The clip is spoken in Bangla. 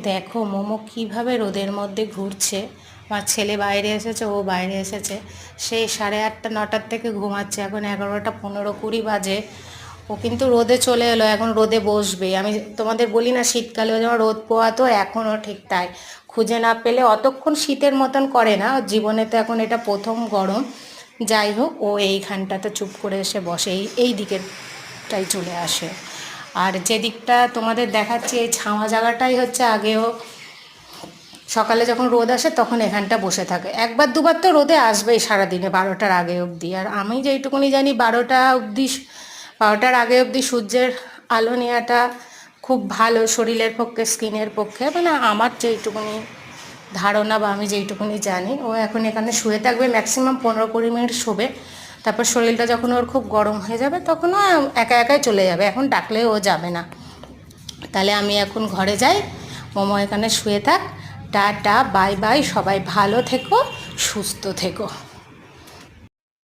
দেখো মোমো কিভাবে রোদের মধ্যে ঘুরছে। আমার ছেলে বাইরে এসেছে, ও বাইরে এসেছে, সেই 8:30-9টার থেকে ঘুমাচ্ছে। এখন 11টা 15-20 বাজে। ও কিন্তু রোদে চলে এলো, এখন রোদে বসবে। আমি তোমাদের বলি না শীতকালেও যেমন রোদ পোয়াতো, এখনও ঠিক তাই। খুঁজে না পেলে অতক্ষণ শীতের মতন করে না, ওর জীবনে তো এখন এটা প্রথম গরম। যাই হোক, ও এইখানটাতে চুপ করে এসে বসে, এই দিকেরটাই চলে আসে। আর যে দিকটা তোমাদের দেখাচ্ছি, এই ছাওয়া জায়গাটাই হচ্ছে আগেও সকালে যখন রোদ আসে তখন এখানটা বসে থাকে। একবার দুবার তো রোদে আসবেই সারাদিনে, 12টার আগে অবধি। আর আমি যেইটুকুনি জানি 12টার আগে অবধি সূর্যের আলো নেওয়াটা খুব ভালো শরীরের পক্ষে, স্কিনের পক্ষে। মানে আমার যেইটুকুনি ধারণা বা আমি যেইটুকুনি জানি। ও এখন এখানে শুয়ে থাকবে, ম্যাক্সিমাম 15-20 মিনিট শোবে। তারপর শরীরটা যখন ওর খুব গরম হয়ে যাবে তখন ও একা একাই চলে যাবে, এখন ডাকলেও ও যাবে না। তাহলে আমি এখন ঘরে যাই, মোমো এখানে শুয়ে থাক। টাটা, বাই বাই, সবাই ভালো থেকো, সুস্থ থেকো।